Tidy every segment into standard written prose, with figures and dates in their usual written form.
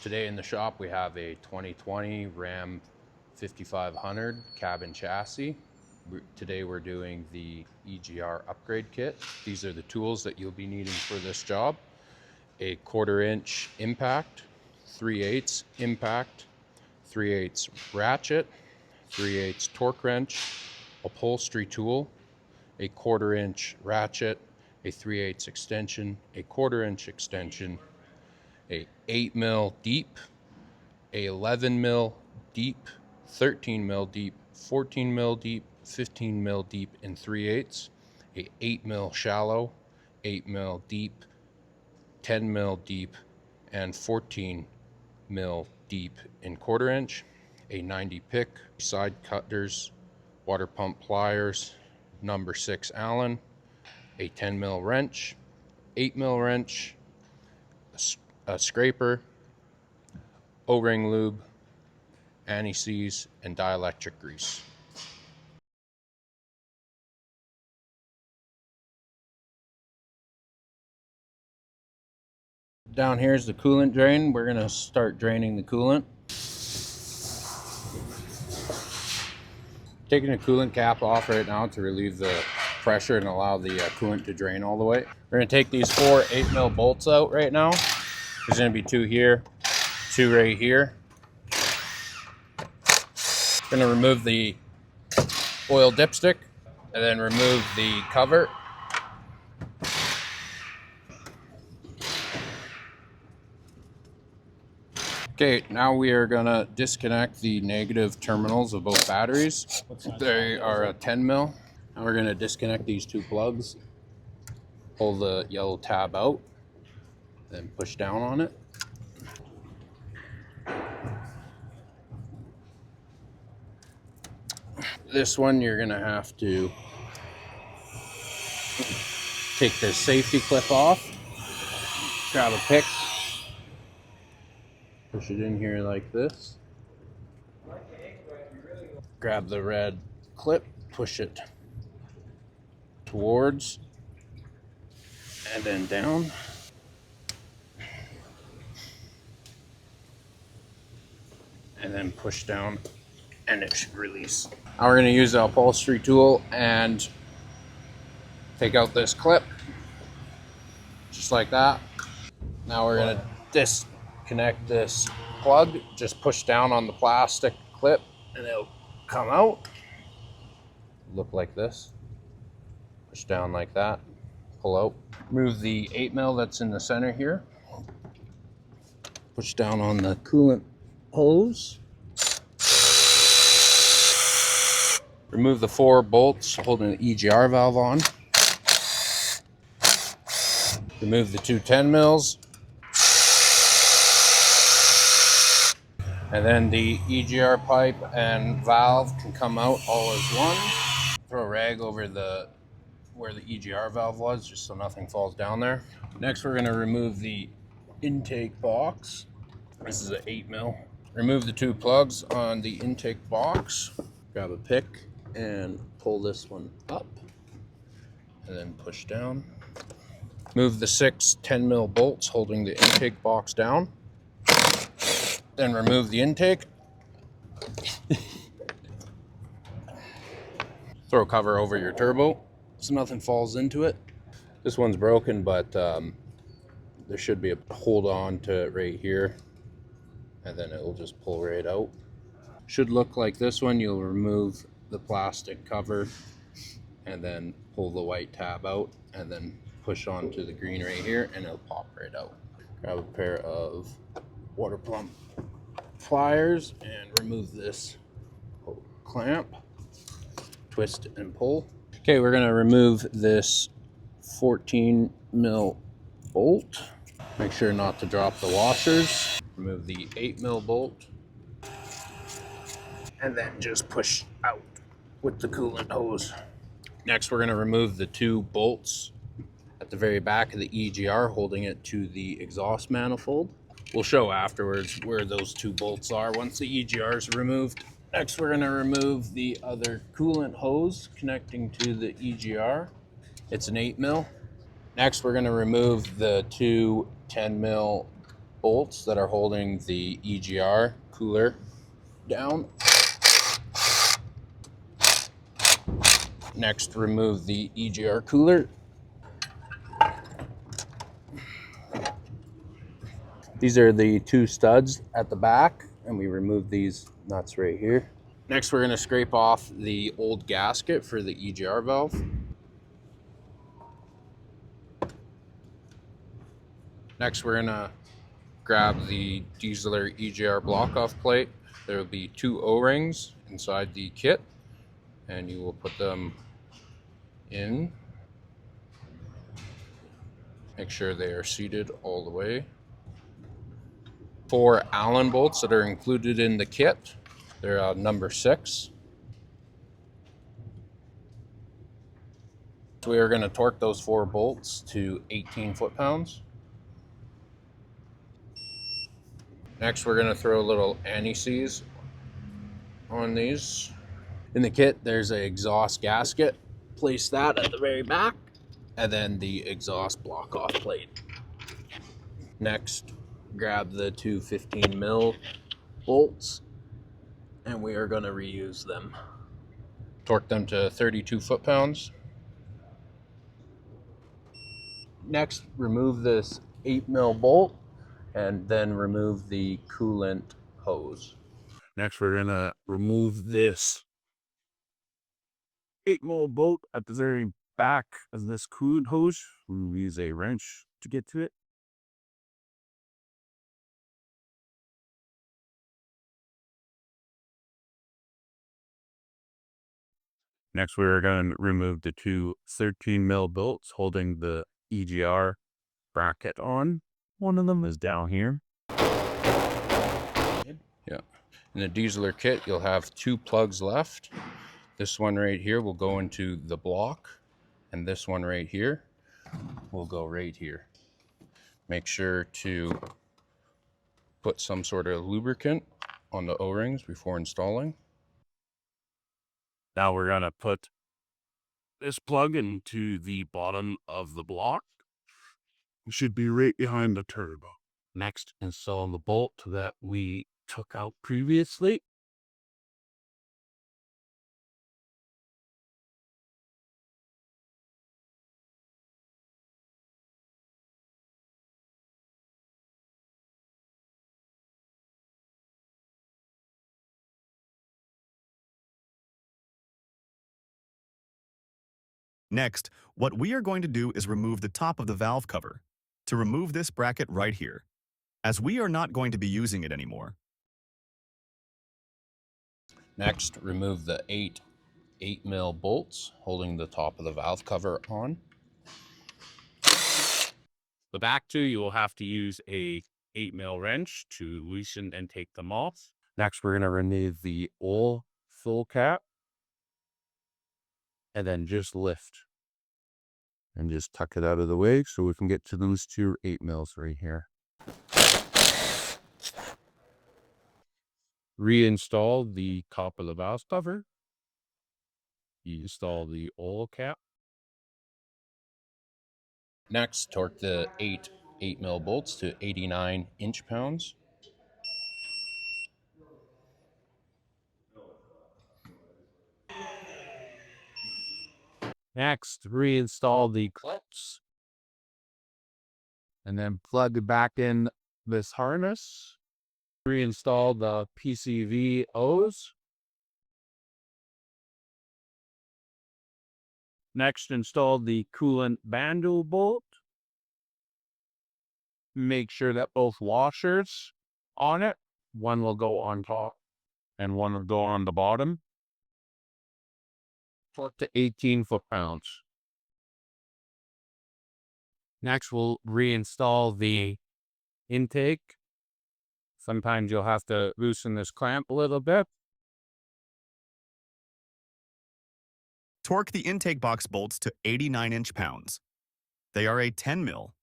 Today in the shop we have a 2020 Ram 5500 cab and chassis. Today we're doing the EGR upgrade kit. These are the tools that you'll be needing for this job. A 1/4 inch impact, 3/8 impact, 3/8 ratchet, 3/8 torque wrench, upholstery tool, a 1/4 inch ratchet, a 3/8 extension, a 1/4 inch extension, a 8 mil deep, a 11 mil deep, 13 mil deep, 14 mil deep, 15 mil deep in 3/8, a 8 mil shallow, 8 mil deep, 10 mil deep, and 14 mil deep in 1/4 inch, a 90 pick, side cutters, water pump pliers, number 6 Allen, a 10 mil wrench, 8 mil wrench, a scraper, O-ring lube, anti-seize, and dielectric grease. Down here is the coolant drain. We're going to start draining the coolant. Taking the coolant cap off right now to relieve the pressure and allow the coolant to drain all the way. We're going to take these 4 8 mil bolts out right now. There's going to be 2 here, 2 right here. Going to remove the oil dipstick and then remove the cover. Okay, now we are going to disconnect the negative terminals of both batteries. They are a 10 mil. Now we're going to disconnect these 2 plugs. Pull the yellow tab out, then push down on it. This one you're going to have to take the safety clip off, grab a pick, push it in here like this, grab the red clip, push it towards and then down, and then push down and it should release. Now we're going to use the upholstery tool and take out this clip just like that. Now we're going to disconnect this plug. Just push down on the plastic clip and it'll come out. Look like this. Push down like that. Pull out. Remove the 8 mil that's in the center here. Push down on the coolant hose. Remove the 4 bolts holding the EGR valve on. Remove the 2 10 mils. And then the EGR pipe and valve can come out all as one. Throw a rag over where the EGR valve was, just so nothing falls down there. Next, we're going to remove the intake box. This is an 8 mil. Remove the 2 plugs on the intake box. Grab a pick and pull this one up and then push down. Move the 6 10 mil bolts holding the intake box down. Then remove the intake. Throw a cover over your turbo so nothing falls into it. This one's broken, but there should be a hold on to it right here, and then it will just pull right out. Should look like this one. You'll remove the plastic cover and then pull the white tab out and then push onto the green right here and it'll pop right out. Grab a pair of water pump pliers and remove this clamp, twist and pull. Okay, we're going to remove this 14 mil bolt. Make sure not to drop the washers. Remove the 8 mil bolt and then just push out with the coolant hose. Next, we're going to remove the 2 bolts at the very back of the EGR holding it to the exhaust manifold. We'll show afterwards where those 2 bolts are once the EGR is removed. Next, we're going to remove the other coolant hose connecting to the EGR. It's an 8 mil. Next, we're going to remove the 2 10 mil bolts that are holding the EGR cooler down. Next, remove the EGR cooler. These are the two studs at the back, and we remove these nuts right here. Next, we're going to scrape off the old gasket for the EGR valve. Next, we're going to grab the Dieselr EGR block-off plate. There will be two O-rings inside the kit, and you will put them in. Make sure they are seated all the way. 4 Allen bolts that are included in the kit. They're number 6. So we are going to torque those 4 bolts to 18 foot-pounds. Next, we're going to throw a little anti-seize on these. In the kit, there's an exhaust gasket. Place that at the very back, and then the exhaust block-off plate. Next, grab the two 15 mil bolts, and we are going to reuse them. Torque them to 32 foot-pounds. Next, remove this 8 mil bolt, and then remove the coolant hose. Next, we're gonna remove this 8 mil bolt at the very back of this coolant hose. We'll use a wrench to get to it. Next, we're going to remove the two 13 mil bolts holding the EGR bracket on. One of them is down here. Yeah. In the Dieselr kit, you'll have 2 plugs left. This one right here will go into the block, and this one right here will go right here. Make sure to put some sort of lubricant on the O-rings before installing. Now we're going to put this plug into the bottom of the block. It should be right behind the turbo. Next, install the bolt that we took out previously. Next, what we are going to do is remove the top of the valve cover. To remove this bracket right here, as we are not going to be using it anymore. Next, remove the 8 mil bolts holding the top of the valve cover on. The back two, you will have to use a 8 mil wrench to loosen and take them off. Next, we're going to remove the oil fill cap and then just lift and just tuck it out of the way so we can get to those two 8 mils right here. Reinstall the top of the valve cover. Install the oil cap. Next, torque the 8 mil bolts to 89 inch-pounds. Next, reinstall the clips. And then plug back in this harness. Reinstall the PCV hose. Next, install the coolant bandle bolt. Make sure that both washers on it, one will go on top and one will go on the bottom. Torque to 18 foot-pounds. Next, we'll reinstall the intake. Sometimes you'll have to loosen this clamp a little bit. Torque the intake box bolts to 89 inch-pounds. They are a 10 mil.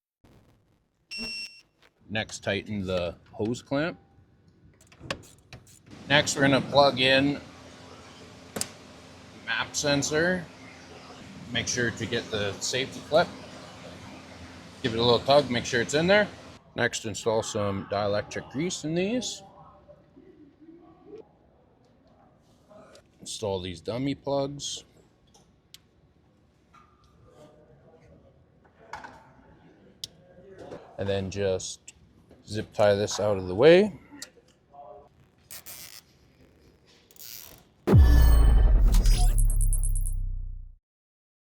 Next, tighten the hose clamp. Next, we're going to plug in map sensor. Make sure to get the safety clip. Give it a little tug, make sure it's in there. Next, install some dielectric grease in these. Install these dummy plugs. And then just zip tie this out of the way.